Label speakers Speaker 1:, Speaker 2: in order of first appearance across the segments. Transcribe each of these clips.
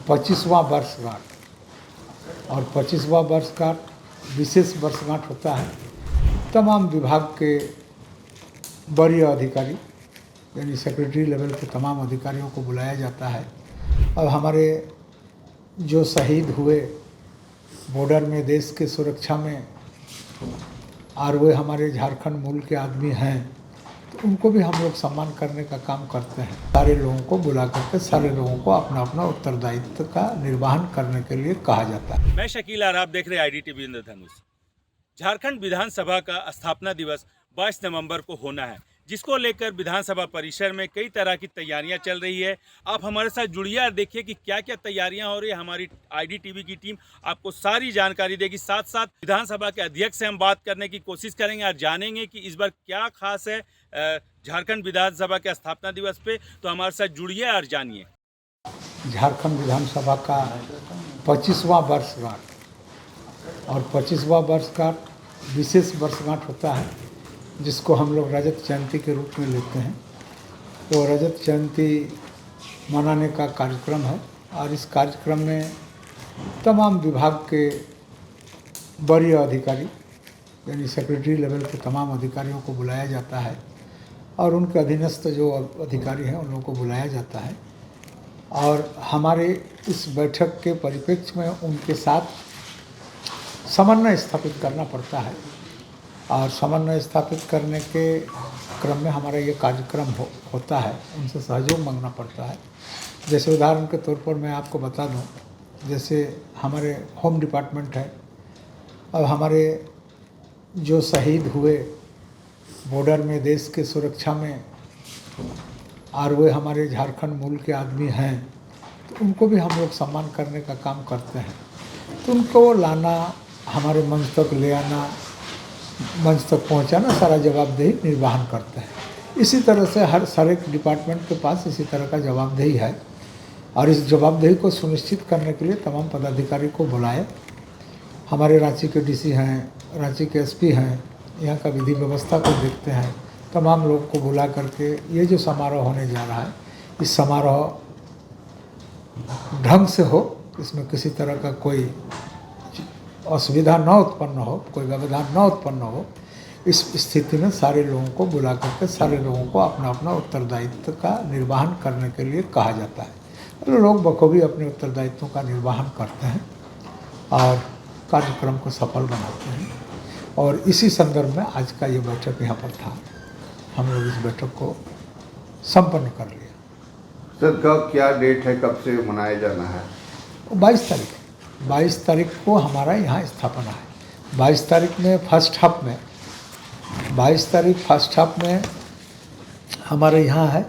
Speaker 1: 25वां वर्षगांठ और 25वां वर्षगांठ विशेष वर्षगांठ होता है। तमाम विभाग के वरीय अधिकारी यानी सेक्रेटरी लेवल के तमाम अधिकारियों को बुलाया जाता है। अब हमारे जो शहीद हुए बॉर्डर में देश के सुरक्षा में और वे हमारे झारखंड मूल के आदमी हैं, तो उनको भी हम लोग सम्मान करने का काम करते हैं। सारे लोगों को बुला करके सारे लोगों को अपना अपना उत्तरदायित्व का निर्वहन करने के लिए कहा जाता है।
Speaker 2: मैं शकील और आप देख रहे हैं IDTV इंद्रधनुष। झारखंड विधानसभा का स्थापना दिवस 22 नवंबर को होना है, जिसको लेकर विधानसभा परिसर में कई तरह की तैयारियां चल रही है। आप हमारे साथ जुड़िए और देखिए कि क्या क्या तैयारियां हो रही है। हमारी IDTV की टीम आपको सारी जानकारी देगी। साथ साथ विधानसभा के अध्यक्ष से हम बात करने की कोशिश करेंगे और जानेंगे कि इस बार क्या खास है झारखंड विधानसभा के स्थापना दिवस पे। तो हमारे साथ जुड़िए और जानिए।
Speaker 1: झारखंड विधानसभा का 25वां वर्षगांठ और 25वां वर्षगांठ विशेष वर्षगांठ होता है, जिसको हम लोग रजत जयंती के रूप में लेते हैं। तो रजत जयंती मनाने का कार्यक्रम है और इस कार्यक्रम में तमाम विभाग के वरीय अधिकारी यानी सेक्रेटरी लेवल के तमाम अधिकारियों को बुलाया जाता है और उनके अधीनस्थ जो अधिकारी हैं उन लोगों को बुलाया जाता है। और हमारे इस बैठक के परिप्रेक्ष्य में उनके साथ समन्वय स्थापित करना पड़ता है और समन्वय स्थापित करने के क्रम में हमारा ये कार्यक्रम होता है। उनसे सहयोग मांगना पड़ता है। जैसे उदाहरण के तौर पर मैं आपको बता दूं, जैसे हमारे होम डिपार्टमेंट है। अब हमारे जो शहीद हुए बॉर्डर में देश के सुरक्षा में और वे हमारे झारखंड मूल के आदमी हैं, तो उनको भी हम लोग सम्मान करने का काम करते हैं। तो उनको लाना, हमारे मंच तक ले आना, मंच तक पहुंचाना, सारा जवाबदेही निर्वहन करते हैं। इसी तरह से हर एक डिपार्टमेंट के पास इसी तरह का जवाबदेही है और इस जवाबदेही को सुनिश्चित करने के लिए तमाम पदाधिकारी को बुलाए। हमारे रांची के DC हैं, रांची के SP हैं, यहाँ का विधि व्यवस्था को देखते हैं। तमाम लोगों को बुला करके ये जो समारोह होने जा रहा है, इस समारोह ढंग से हो, इसमें किसी तरह का कोई असुविधा न उत्पन्न हो, कोई व्यवधान न उत्पन्न हो, इस स्थिति में सारे लोगों को बुला करके सारे लोगों को अपना अपना उत्तरदायित्व का निर्वहन करने के लिए कहा जाता है। तो लोग बखूबी अपने उत्तरदायित्वों का निर्वहन करते हैं और कार्यक्रम को सफल बनाते हैं। और इसी संदर्भ में आज का ये बैठक यहाँ पर था। हम लोग इस बैठक को संपन्न कर लिया।
Speaker 3: सर, कब क्या डेट है, कब से मनाया जाना है?
Speaker 1: 22 तारीख को हमारा यहाँ स्थापना है। 22 तारीख में फर्स्ट हाफ में 22 तारीख फर्स्ट हाफ में हमारे यहाँ है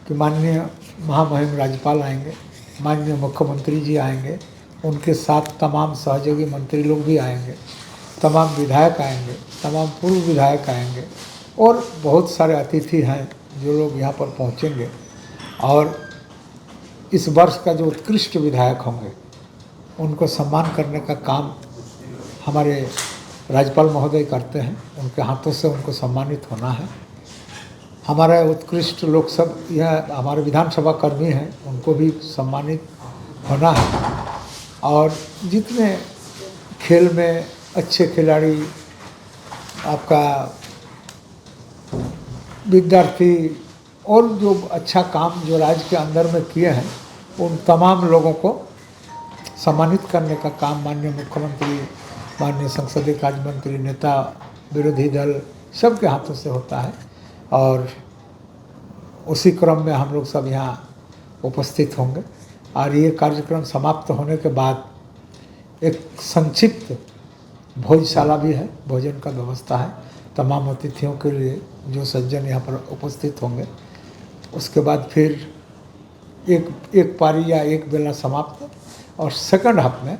Speaker 1: कि माननीय महामहिम राज्यपाल आएंगे, माननीय मुख्यमंत्री जी आएंगे, उनके साथ तमाम सहयोगी मंत्री लोग भी आएंगे, तमाम विधायक आएंगे, तमाम पूर्व विधायक आएंगे और बहुत सारे अतिथि हैं जो लोग यहाँ पर पहुँचेंगे। और इस वर्ष का जो उत्कृष्ट विधायक होंगे उनको सम्मान करने का काम हमारे राज्यपाल महोदय करते हैं। उनके हाथों से उनको सम्मानित होना है। हमारे उत्कृष्ट लोग सब यह हमारे विधानसभा कर्मी हैं, उनको भी सम्मानित होना है। और जितने खेल में अच्छे खिलाड़ी, आपका विद्यार्थी और जो अच्छा काम जो राज्य के अंदर में किए हैं, उन तमाम लोगों को सम्मानित करने का काम माननीय मुख्यमंत्री, माननीय संसदीय कार्य मंत्री, नेता, विरोधी दल सबके हाथों से होता है। और उसी क्रम में हम लोग सब यहाँ उपस्थित होंगे। और ये कार्यक्रम समाप्त होने के बाद एक संक्षिप्त भोजशाला भी है, भोजन का व्यवस्था है तमाम अतिथियों के लिए जो सज्जन यहाँ पर उपस्थित होंगे। उसके बाद फिर एक पारी या एक बेला समाप्त और सेकंड हाफ में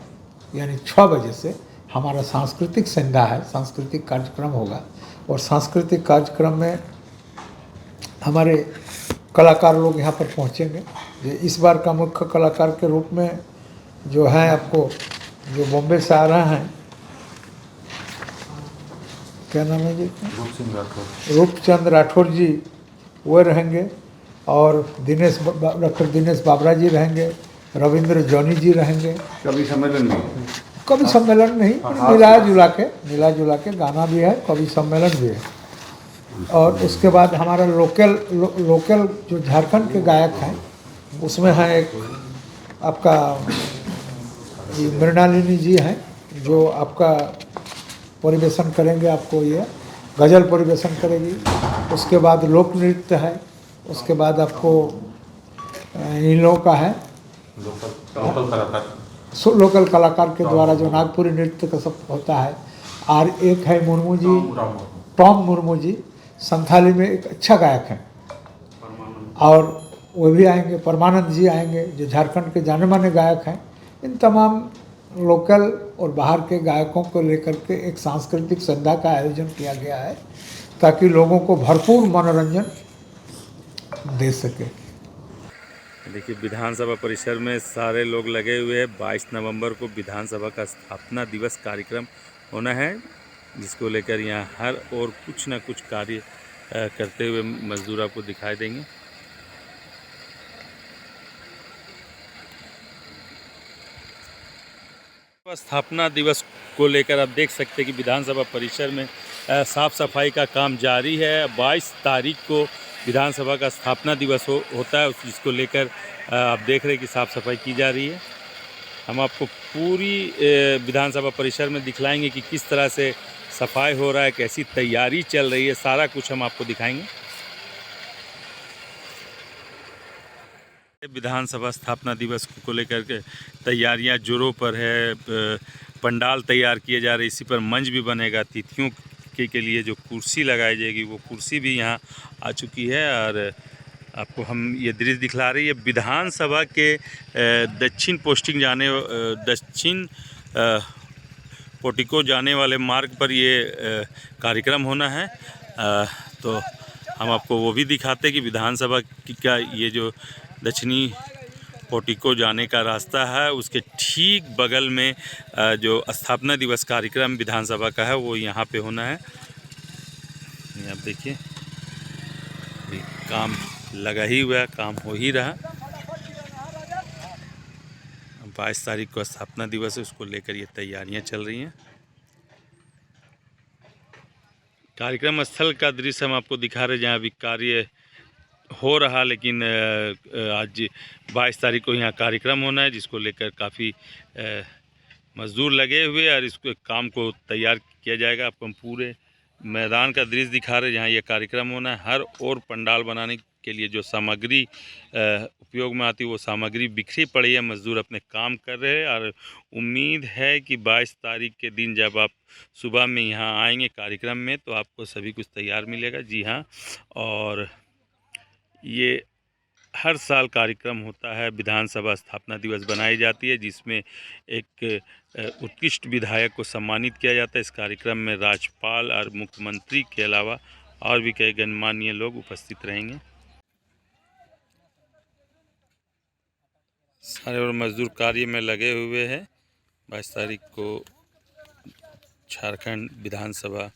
Speaker 1: यानी 6 बजे से हमारा सांस्कृतिक संध्या है, सांस्कृतिक कार्यक्रम होगा। और सांस्कृतिक कार्यक्रम में हमारे कलाकार लोग यहाँ पर पहुँचेंगे। इस बार का मुख्य कलाकार के रूप में जो है आपको जो बॉम्बे से आ रहे हैं, क्या नाम है जी? रूपचंद राठौर जी, वो रहेंगे। और डॉक्टर दिनेश बाबरा जी रहेंगे। रविंद्र जौनी जी रहेंगे।
Speaker 3: कभी सम्मेलन में
Speaker 1: कवि सम्मेलन नहीं, मिला जुला के गाना भी है, कवि सम्मेलन भी है। और उसके बाद हमारा लोकल जो झारखंड के गायक हैं उसमें है एक आपका मृणालिनी जी हैं, जो आपका परिवेशन करेंगे, आपको ये गज़ल परिवेशन करेगी। उसके बाद लोक नृत्य है, उसके बाद आपको इन लोगों का है लोकल कलाकार के द्वारा जो नागपुरी नृत्य का सब होता है। और एक है मुर्मू जी, टॉम मुर्मू जी, संथाली में एक अच्छा गायक हैं, और वो भी आएंगे। परमानंद जी आएंगे जो झारखंड के जाने माने गायक हैं। इन तमाम लोकल और बाहर के गायकों को लेकर के एक सांस्कृतिक संध्या का आयोजन किया गया है ताकि लोगों को भरपूर मनोरंजन दे सके।
Speaker 2: देखिए, विधानसभा परिसर में सारे लोग लगे हुए हैं। 22 नवंबर को विधानसभा का स्थापना दिवस कार्यक्रम होना है, जिसको लेकर यहाँ हर और कुछ न कुछ कार्य करते हुए मजदूर आपको दिखाई देंगे। स्थापना दिवस को लेकर आप देख सकते हैं कि विधानसभा परिसर में साफ सफाई का काम जारी है। 22 तारीख को विधानसभा का स्थापना दिवस होता है, जिसको लेकर आप देख रहे हैं कि साफ़ सफाई की जा रही है। हम आपको पूरी विधानसभा परिसर में दिखलाएंगे कि किस तरह से सफाई हो रहा है, कैसी तैयारी चल रही है, सारा कुछ हम आपको दिखाएंगे। विधानसभा स्थापना दिवस को लेकर के तैयारियां जोरों पर है। पंडाल तैयार किए जा रहे, इसी पर मंच भी बनेगा। अतिथियों के लिए जो कुर्सी लगाई जाएगी वो कुर्सी भी यहाँ आ चुकी है। और आपको हम ये दृश्य दिखला रही है विधानसभा के दक्षिण पोर्टिको जाने वाले मार्ग पर ये कार्यक्रम होना है। तो हम आपको वो भी दिखाते हैं कि विधानसभा का ये जो दक्षिणी पोर्टिको जाने का रास्ता है, उसके ठीक बगल में जो स्थापना दिवस कार्यक्रम विधानसभा का है वो यहाँ पे होना है। आप देखिए, काम लगा ही हुआ है, काम हो ही रहा। 22 तारीख को स्थापना दिवस है, उसको लेकर ये तैयारियां चल रही हैं। कार्यक्रम स्थल का दृश्य हम आपको दिखा रहे हैं, जहाँ अभी कार्य हो रहा, लेकिन आज 22 तारीख को यहाँ कार्यक्रम होना है, जिसको लेकर काफ़ी मज़दूर लगे हुए और इसको काम को तैयार किया जाएगा। आपको हम पूरे मैदान का दृश्य दिखा रहे हैं जहाँ ये कार्यक्रम होना है। हर और पंडाल बनाने के लिए जो सामग्री उपयोग में आती है वो सामग्री बिखरी पड़ी है, मज़दूर अपने काम कर रहे हैं। और उम्मीद है कि 22 तारीख के दिन जब आप सुबह में यहाँ आएंगे कार्यक्रम में, तो आपको सभी कुछ तैयार मिलेगा। जी हाँ, और ये हर साल कार्यक्रम होता है, विधानसभा स्थापना दिवस बनाई जाती है, जिसमें एक उत्कृष्ट विधायक को सम्मानित किया जाता है। इस कार्यक्रम में राज्यपाल और मुख्यमंत्री के अलावा और भी कई गणमान्य लोग उपस्थित रहेंगे। सारे और मजदूर कार्य में लगे हुए हैं। 22 तारीख को झारखंड विधानसभा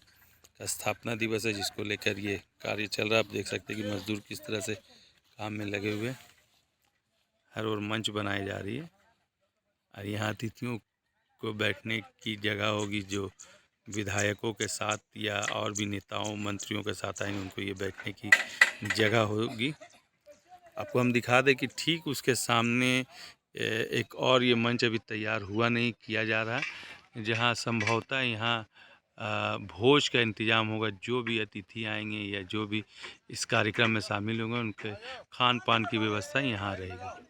Speaker 2: का स्थापना दिवस है, जिसको लेकर ये कार्य चल रहा है। आप देख सकते हैं कि मजदूर किस तरह से काम में लगे हुए। हर और मंच बनाई जा रही है और यहाँ अतिथियों को बैठने की जगह होगी, जो विधायकों के साथ या और भी नेताओं मंत्रियों के साथ आएंगे, उनको ये बैठने की जगह होगी। आपको हम दिखा दें कि ठीक उसके सामने एक और ये मंच अभी तैयार हुआ नहीं, किया जा रहा है, जहाँ संभवतः यहाँ भोज का इंतज़ाम होगा। जो भी अतिथि आएंगे या जो भी इस कार्यक्रम में शामिल होंगे, उनके खान पान की व्यवस्था यहाँ रहेगी।